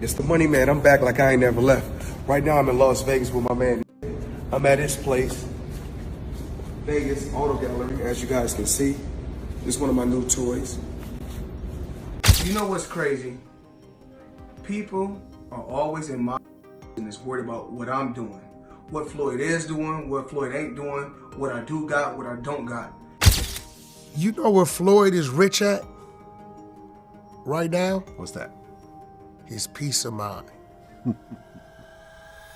It's the money man. I'm back like I ain't never left. Right now I'm in Las Vegas with my man. I'm at his place, Vegas Auto Gallery, as you guys can see. This is one of my new toys. You know what's crazy? People are always in my business worried about what I'm doing, what Floyd is doing, what Floyd ain't doing, what I do got, what I don't got. You know where Floyd is rich at right now? What's that? His peace of mind.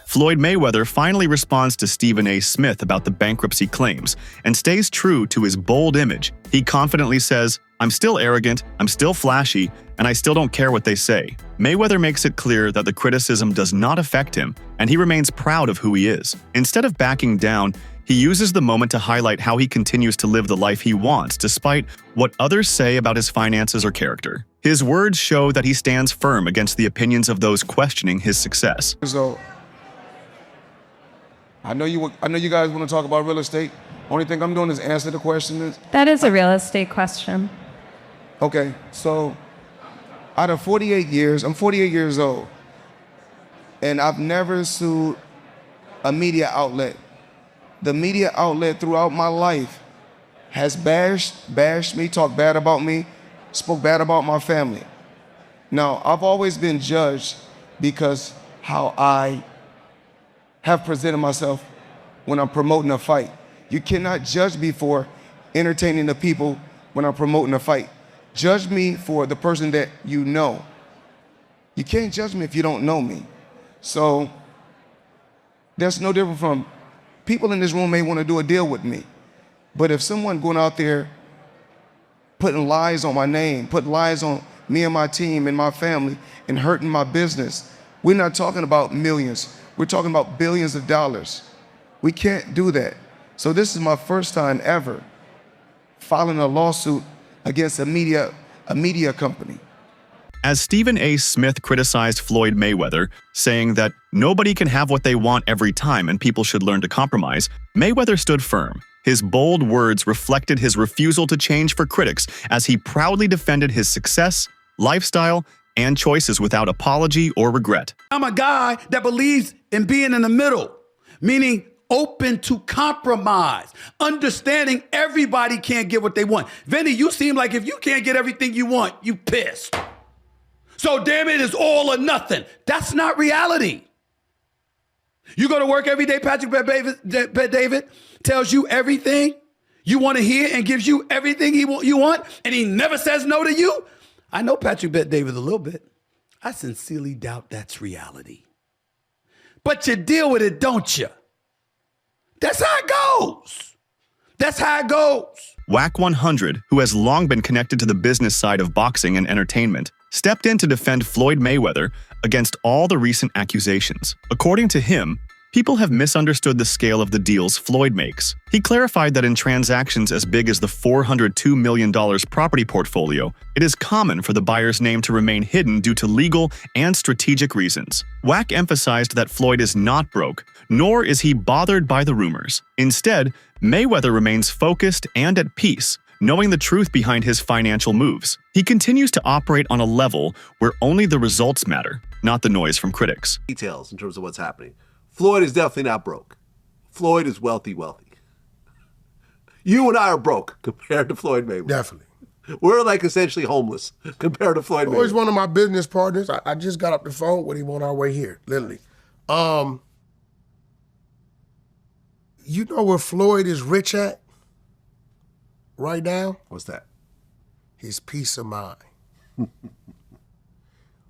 Floyd Mayweather finally responds to Stephen A. Smith about the bankruptcy claims and stays true to his bold image. He confidently says, "I'm still arrogant, I'm still flashy, and I still don't care what they say." Mayweather makes it clear that the criticism does not affect him, and he remains proud of who he is. Instead of backing down, he uses the moment to highlight how he continues to live the life he wants despite what others say about his finances or character. His words show that he stands firm against the opinions of those questioning his success. So, I know you guys want to talk about real estate. Only thing I'm doing is answer the question. That is a real estate question. Okay, so out of 48 years, I'm 48 years old, and I've never sued a media outlet. The media outlet throughout my life has bashed me, talked bad about me, spoke bad about my family. Now, I've always been judged because how I have presented myself when I'm promoting a fight. You cannot judge me for entertaining the people when I'm promoting a fight. Judge me for the person that you know. You can't judge me if you don't know me. So that's no different from people in this room may want to do a deal with me. But if someone going out there putting lies on my name, putting lies on me and my team and my family and hurting my business, we're not talking about millions. We're talking about billions of dollars. We can't do that. So this is my first time ever filing a lawsuit against a media company. As Stephen A. Smith criticized Floyd Mayweather, saying that nobody can have what they want every time and people should learn to compromise, Mayweather stood firm. His bold words reflected his refusal to change for critics as he proudly defended his success, lifestyle, and choices without apology or regret. I'm a guy that believes in being in the middle, meaning open to compromise, understanding everybody can't get what they want. Vinny, you seem like if you can't get everything you want, you pissed. So damn it, it's all or nothing. That's not reality. You go to work every day, Patrick Bet David tells you everything you want to hear and gives you everything you want, and he never says no to you. I know Patrick Bet David a little bit. I sincerely doubt that's reality. But you deal with it, don't you? That's how it goes. That's how it goes. WAC 100, who has long been connected to the business side of boxing and entertainment, stepped in to defend Floyd Mayweather against all the recent accusations. According to him, people have misunderstood the scale of the deals Floyd makes. He clarified that in transactions as big as the $402 million property portfolio, it is common for the buyer's name to remain hidden due to legal and strategic reasons. WAC emphasized that Floyd is not broke, nor is he bothered by the rumors. Instead, Mayweather remains focused and at peace, knowing the truth behind his financial moves. He continues to operate on a level where only the results matter, not the noise from critics. Details in terms of what's happening. Floyd is definitely not broke. Floyd is wealthy. You and I are broke compared to Floyd Mayweather. Definitely. We're like essentially homeless compared to Floyd Mayweather. He's one of my business partners. I just got off the phone with him on our way here, literally. You know where Floyd is rich at right now? What's that? His peace of mind.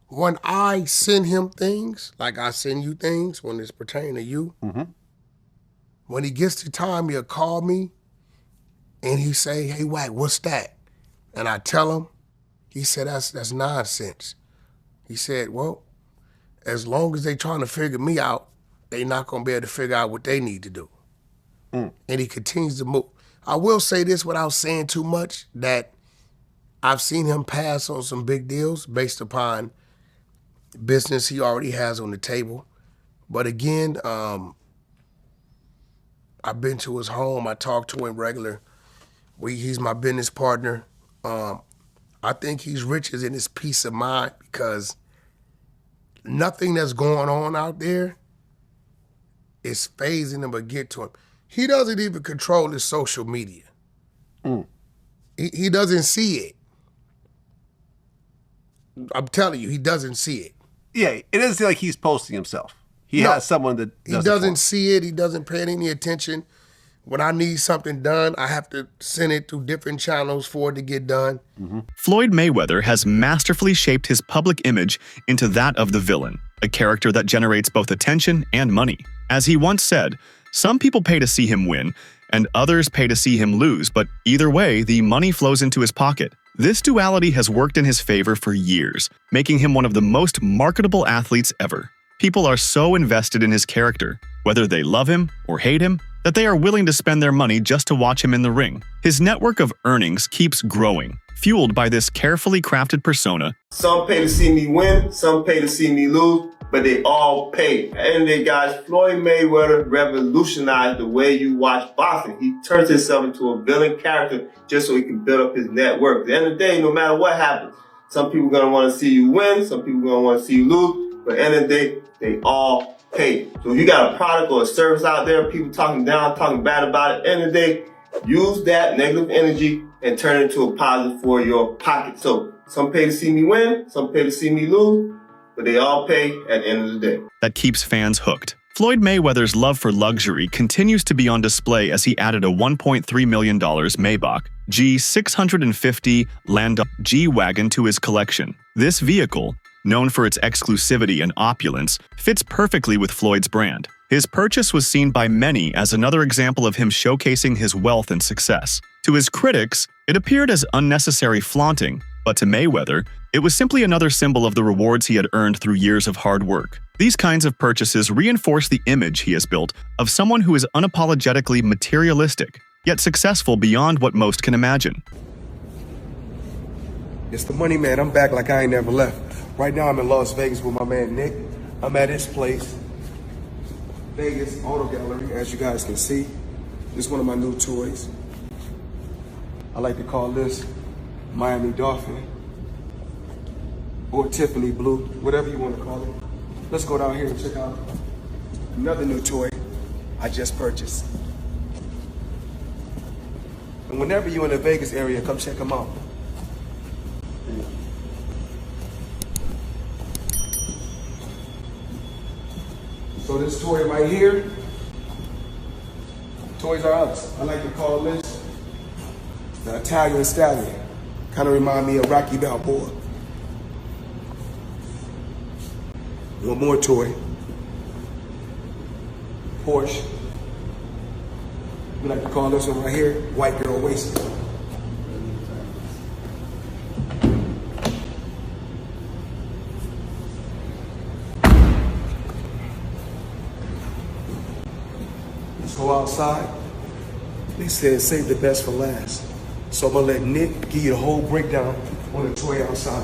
When I send him things, like I send you things when it's pertaining to you, when he gets the time, he'll call me and he say, "Hey, Wack, what's that?" And I tell him, he said, that's nonsense. He said, well, as long as they trying to figure me out, they not gonna be able to figure out what they need to do. And he continues to move. I will say this without saying too much, that I've seen him pass on some big deals based upon business he already has on the table. But again, I've been to his home. I talk to him regular. He's my business partner. I think he's riches in his peace of mind because nothing that's going on out there is phasing him or get to him. He doesn't even control his social media. He doesn't see it. I'm telling you, he doesn't see it. Yeah, it doesn't seem like he's posting himself. He has someone that does He doesn't see it. He doesn't pay any attention. When I need something done, I have to send it through different channels for it to get done. Floyd Mayweather has masterfully shaped his public image into that of the villain, a character that generates both attention and money. As he once said, some people pay to see him win, and others pay to see him lose, but either way, the money flows into his pocket. This duality has worked in his favor for years, making him one of the most marketable athletes ever. People are so invested in his character, whether they love him or hate him, that they are willing to spend their money just to watch him in the ring. His network of earnings keeps growing, fueled by this carefully crafted persona. Some pay to see me win, some pay to see me lose, but they all pay. At the end of the day, guys, Floyd Mayweather revolutionized the way you watch boxing. He turns himself into a villain character just so he can build up his network. At the end of the day, no matter what happens, some people are going to want to see you win, some people are going to want to see you lose, but at the end of the day, they all pay. So if you got a product or a service out there, people talking down, talking bad about it, at the end of the day, use that negative energy and turn it into a positive for your pocket. So some pay to see me win, some pay to see me lose, but they all pay at the end of the day. That keeps fans hooked. Floyd Mayweather's love for luxury continues to be on display as he added a $1.3 million Maybach G650 Landau G-Wagon to his collection. This vehicle, known for its exclusivity and opulence, fits perfectly with Floyd's brand. His purchase was seen by many as another example of him showcasing his wealth and success. To his critics, it appeared as unnecessary flaunting, but to Mayweather, it was simply another symbol of the rewards he had earned through years of hard work. These kinds of purchases reinforce the image he has built of someone who is unapologetically materialistic, yet successful beyond what most can imagine. It's the money, man. I'm back like I ain't never left. Right now, I'm in Las Vegas with my man, Nick. I'm at his place, Vegas Auto Gallery, as you guys can see. This is one of my new toys. I like to call this Miami Dolphin or Tiffany Blue, whatever you want to call it. Let's go down here and check out another new toy I just purchased. And whenever you're in the Vegas area, come check them out. So this toy right here, Toys R Us. I like to call this the Italian Stallion. Kind of remind me of Rocky Balboa. One more toy. Porsche. We like to call this one right here, White Girl Wasted. Let's go outside. They said save the best for last. So I'm gonna let Nick give you the whole breakdown on the toy outside.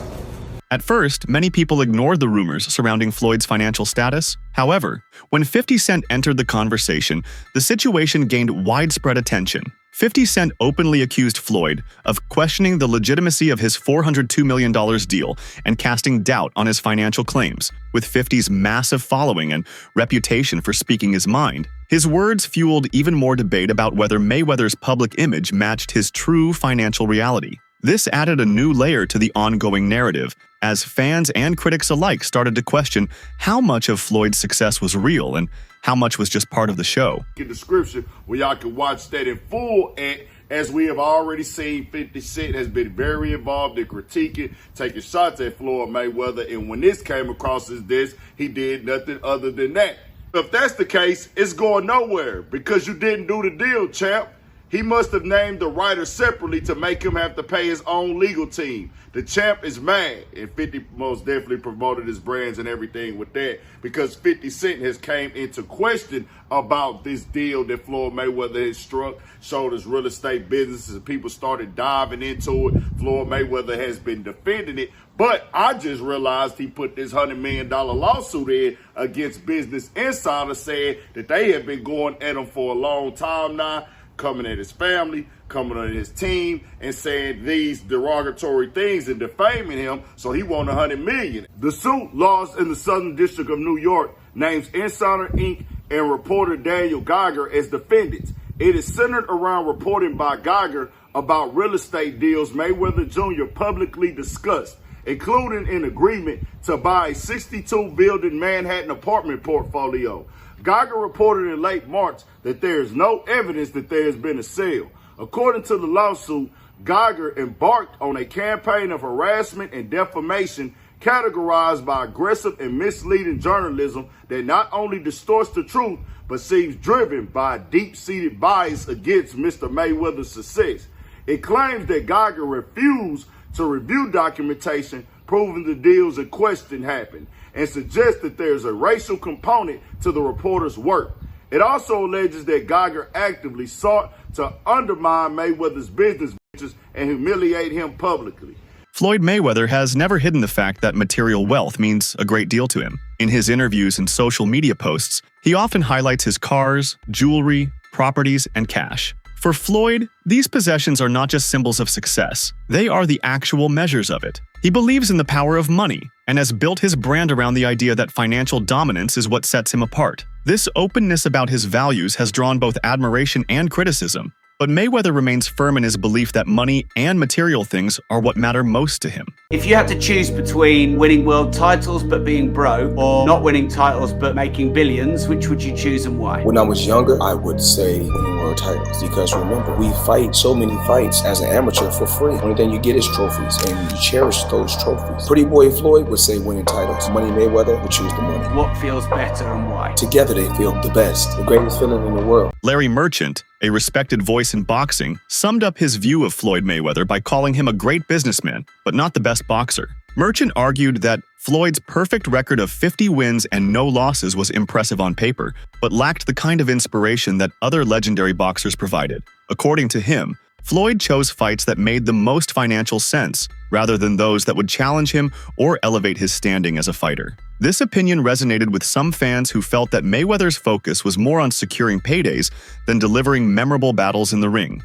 At first, many people ignored the rumors surrounding Floyd's financial status. However, when 50 Cent entered the conversation, the situation gained widespread attention. 50 Cent openly accused Floyd of questioning the legitimacy of his $402 million deal and casting doubt on his financial claims. With 50's massive following and reputation for speaking his mind, his words fueled even more debate about whether Mayweather's public image matched his true financial reality. This added a new layer to the ongoing narrative, as fans and critics alike started to question how much of Floyd's success was real and how much was just part of the show. Description where y'all can watch that in full, and as we have already seen, 50 Cent has been very involved in critiquing, taking shots at Floyd Mayweather, and when this came across his desk, he did nothing other than that. If that's the case, it's going nowhere because you didn't do the deal, champ. He must have named the writer separately to make him have to pay his own legal team. The champ is mad, and 50 most definitely promoted his brands and everything with that because 50 Cent has came into question about this deal that Floyd Mayweather has struck, showed his real estate businesses, and people started diving into it. Floyd Mayweather has been defending it, but I just realized he put this $100 million lawsuit in against Business Insider saying that they have been going at him for a long time now, coming at his family, coming on his team and saying these derogatory things and defaming him, so he won $100 million. The suit lost in the Southern District of New York names Insider Inc. and reporter Daniel Geiger as defendants. It is centered around reporting by Geiger about real estate deals Mayweather Jr. publicly discussed, including an agreement to buy a 62-building Manhattan apartment portfolio. Geiger reported in late March that there is no evidence that there has been a sale. According to the lawsuit, Geiger embarked on a campaign of harassment and defamation categorized by aggressive and misleading journalism that not only distorts the truth, but seems driven by a deep-seated bias against Mr. Mayweather's success. It claims that Geiger refused to review documentation proving the deals in question happened, and suggests that there's a racial component to the reporter's work. It also alleges that Geiger actively sought to undermine Mayweather's business ventures and humiliate him publicly. Floyd Mayweather has never hidden the fact that material wealth means a great deal to him. In his interviews and social media posts, he often highlights his cars, jewelry, properties, and cash. For Floyd, these possessions are not just symbols of success, they are the actual measures of it. He believes in the power of money and has built his brand around the idea that financial dominance is what sets him apart. This openness about his values has drawn both admiration and criticism, but Mayweather remains firm in his belief that money and material things are what matter most to him. If you had to choose between winning world titles but being broke, or not winning titles but making billions, which would you choose and why? When I was younger, I would say winning world titles, because remember, we fight so many fights as an amateur for free. Only thing you get is trophies, and you cherish those trophies. Pretty boy Floyd would say winning titles. Money Mayweather would choose the money. What feels better and why? Together they feel the best, the greatest feeling in the world. Larry Merchant, a respected voice in boxing, summed up his view of Floyd Mayweather by calling him a great businessman, but not the best boxer. Merchant argued that Floyd's perfect record of 50 wins and no losses was impressive on paper, but lacked the kind of inspiration that other legendary boxers provided. According to him, Floyd chose fights that made the most financial sense, rather than those that would challenge him or elevate his standing as a fighter. This opinion resonated with some fans who felt that Mayweather's focus was more on securing paydays than delivering memorable battles in the ring.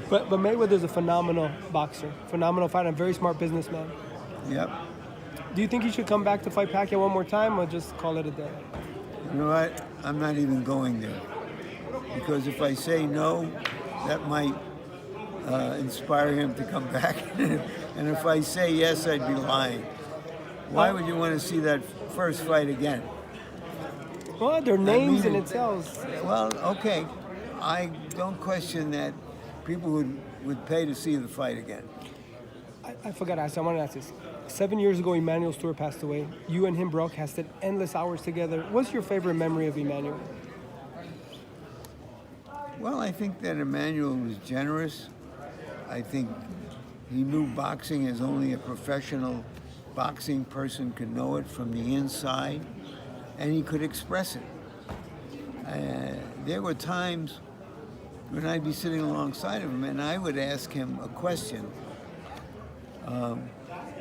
But Mayweather's a phenomenal boxer, phenomenal fighter, a very smart businessman. Yep. Do you think he should come back to fight Pacquiao one more time, or just call it a day? You know what? I'm not even going there. Because if I say no, that might inspire him to come back. And if I say yes, I'd be lying. Why would you want to see that first fight again? Well, their names in itself. Well, okay. I don't question that people would pay to see the fight again. I forgot to ask. I want to ask this. 7 years ago, Emmanuel Stewart passed away. You and him broadcasted endless hours together. What's your favorite memory of Emmanuel? Well, I think that Emmanuel was generous. I think he knew boxing as only a professional boxing person could know it from the inside, and he could express it. There were times when I'd be sitting alongside of him and I would ask him a question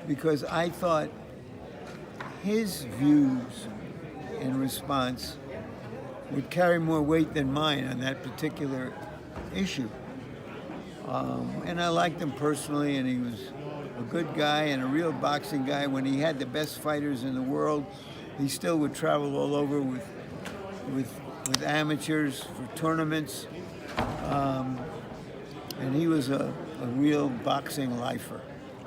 because I thought his views and response would carry more weight than mine on that particular issue. And I liked him personally, and he was a good guy and a real boxing guy. When he had the best fighters in the world, he still would travel all over with amateurs for tournaments. And he was a real boxing lifer.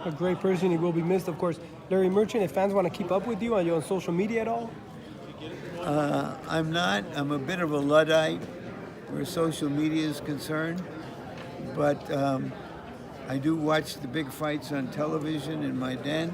A great person. He will be missed, of course. Larry Merchant, if fans want to keep up with you, are you on social media at all? I'm not. I'm a bit of a Luddite where social media is concerned. But I do watch the big fights on television in my den,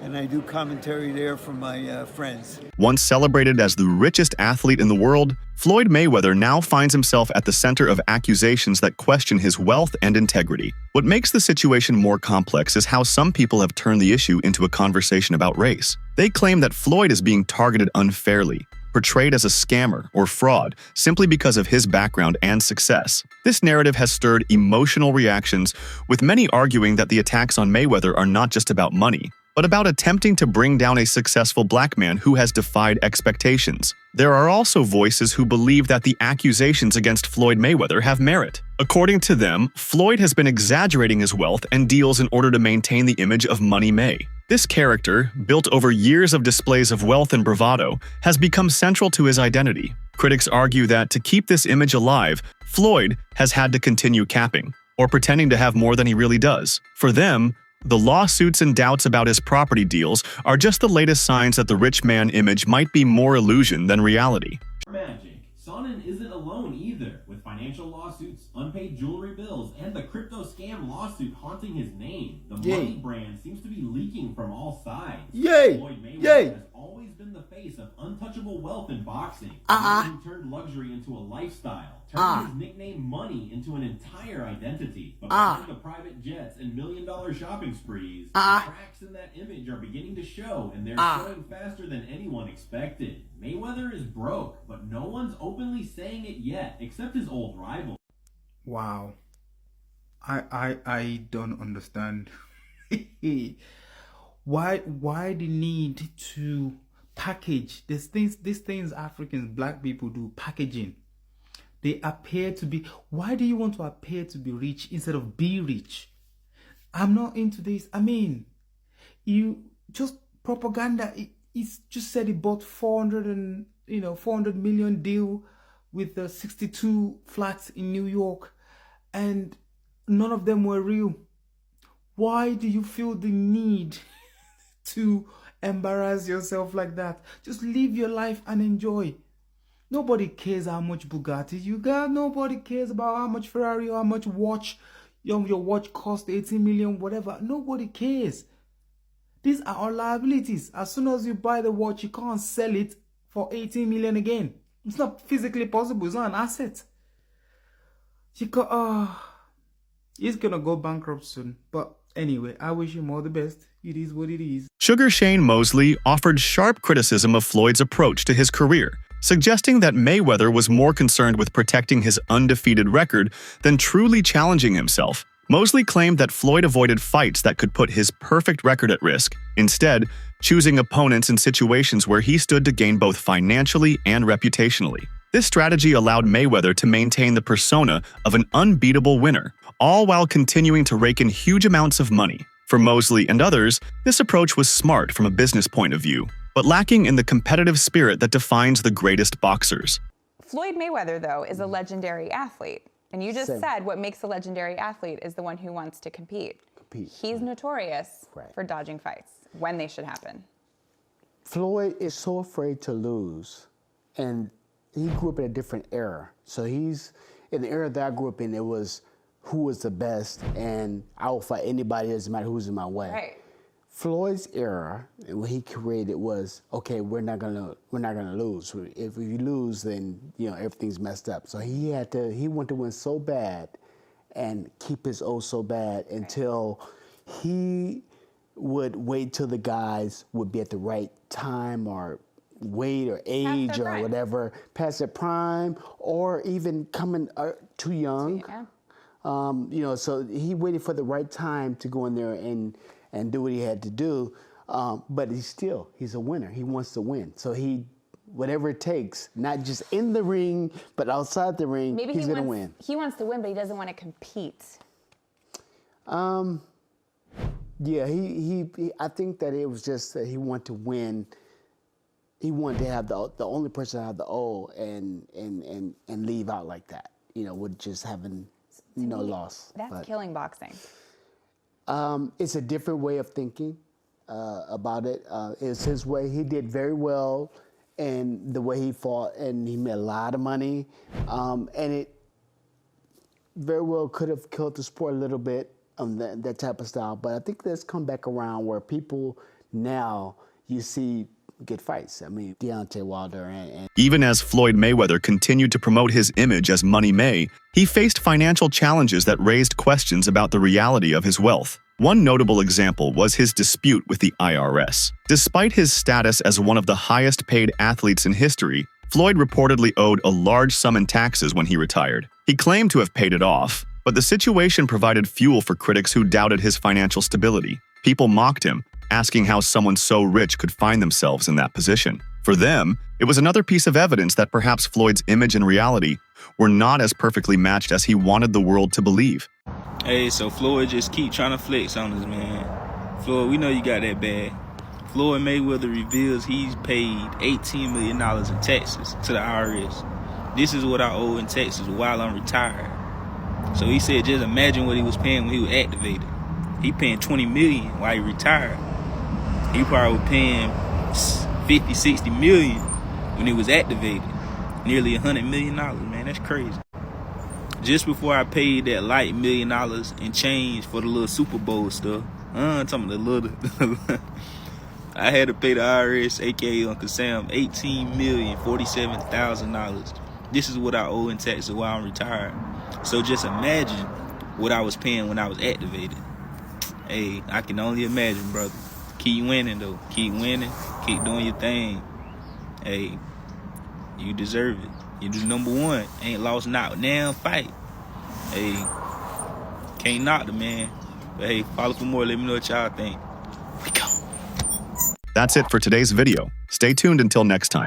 and I do commentary there for my friends. Once celebrated as the richest athlete in the world, Floyd Mayweather now finds himself at the center of accusations that question his wealth and integrity. What makes the situation more complex is how some people have turned the issue into a conversation about race. They claim that Floyd is being targeted unfairly, portrayed as a scammer or fraud simply because of his background and success. This narrative has stirred emotional reactions, with many arguing that the attacks on Mayweather are not just about money, but about attempting to bring down a successful black man who has defied expectations. There are also voices who believe that the accusations against Floyd Mayweather have merit. According to them, Floyd has been exaggerating his wealth and deals in order to maintain the image of Money May. This character, built over years of displays of wealth and bravado, has become central to his identity. Critics argue that to keep this image alive, Floyd has had to continue capping, or pretending to have more than he really does. For them, the lawsuits and doubts about his property deals are just the latest signs that the rich man image might be more illusion than reality. Magic. Sonnen isn't alone either, with financial lawsuits, unpaid jewelry bills, and the crypto scam lawsuit haunting his name. The money brand seems to be leaking from all sides. Floyd Mayweather has always been the face of untouchable wealth in boxing. He turned luxury into a lifestyle, turning his nickname Money into an entire identity. But behind the private jets and million-dollar shopping sprees, the cracks in that image are beginning to show, and they're showing faster than anyone expected. Mayweather is broke, but no one's openly saying it yet, except his old rival. Wow. I don't understand. Why the need to package these things Africans, black people do, packaging. They appear to be, why do you want to appear to be rich instead of be rich? I'm not into this. I mean, you just propaganda. He's just said he bought 400 million deal with the 62 flats in New York, and none of them were real. Why do you feel the need to embarrass yourself like that? Just live your life and enjoy. Nobody cares how much Bugatti you got. Nobody cares about how much Ferrari or how much watch your watch cost, 18 million, whatever. Nobody cares. These are all liabilities. As soon as you buy the watch, you can't sell it for 18 million again. It's not physically possible. It's not an asset. He's gonna go bankrupt soon. But anyway, I wish him all the best. It is what it is. Sugar Shane Mosley offered sharp criticism of Floyd's approach to his career, suggesting that Mayweather was more concerned with protecting his undefeated record than truly challenging himself. Mosley claimed that Floyd avoided fights that could put his perfect record at risk, instead choosing opponents in situations where he stood to gain both financially and reputationally. This strategy allowed Mayweather to maintain the persona of an unbeatable winner, all while continuing to rake in huge amounts of money. For Mosley and others, this approach was smart from a business point of view, but lacking in the competitive spirit that defines the greatest boxers. Floyd Mayweather, though, is a legendary athlete. And you just said what makes a legendary athlete is the one who wants to compete. He's notorious for dodging fights when they should happen. Floyd is so afraid to lose, and he grew up in a different era. So he's, in the era that I grew up in, it was who was the best, and I will fight anybody, doesn't matter who's in my way. Right. Floyd's era, and what he created was, okay, we're not gonna lose. If we lose, then everything's messed up. So he wanted to win so bad, and keep his O so bad until he would wait till the guys would be at the right time or weight or age or whatever, past their prime, or even coming too young. So he waited for the right time to go in there and do what he had to do, but he's a winner. He wants to win. So whatever it takes, not just in the ring, but outside the ring, Maybe he's going to win. He wants to win, but he doesn't want to compete. Yeah, I think that it was just that he wanted to win. He wanted to have the only person to have the O and leave out like that, with just having no loss. That's killing boxing. It's a different way of thinking about it. It's his way. He did very well in the way he fought, and he made a lot of money. And it very well could have killed the sport a little bit, that type of style. But I think that's come back around where people now, you see good fights. I mean, Deontay Wilder and Even as Floyd Mayweather continued to promote his image as Money May, he faced financial challenges that raised questions about the reality of his wealth. One notable example was his dispute with the IRS. Despite his status as one of the highest-paid athletes in history, Floyd reportedly owed a large sum in taxes when he retired. He claimed to have paid it off, but the situation provided fuel for critics who doubted his financial stability. People mocked him, asking how someone so rich could find themselves in that position. For them, it was another piece of evidence that perhaps Floyd's image and reality were not as perfectly matched as he wanted the world to believe. Hey, so Floyd just keep trying to flex on us, man. Floyd, we know you got that bad. Floyd Mayweather reveals he's paid $18 million in taxes to the IRS. This is what I owe in taxes while I'm retired. So he said just imagine what he was paying when he was activated. He paying $20 million while he retired. He probably was paying 50, 60 million when he was activated. Nearly $100 million, man, that's crazy. Just before I paid that light $1 million in change for the little Super Bowl stuff, I'm talking about the little, I had to pay the IRS, aka Uncle Sam, $18,047,000. This is what I owe in taxes while I'm retired. So just imagine what I was paying when I was activated. Hey, I can only imagine, brother. Keep winning, though. Keep winning. Keep doing your thing. Hey, you deserve it. You're the #1. Ain't lost not now fight. Hey, can't knock the man. But hey, follow for more. Let me know what y'all think. That's it for today's video. Stay tuned until next time.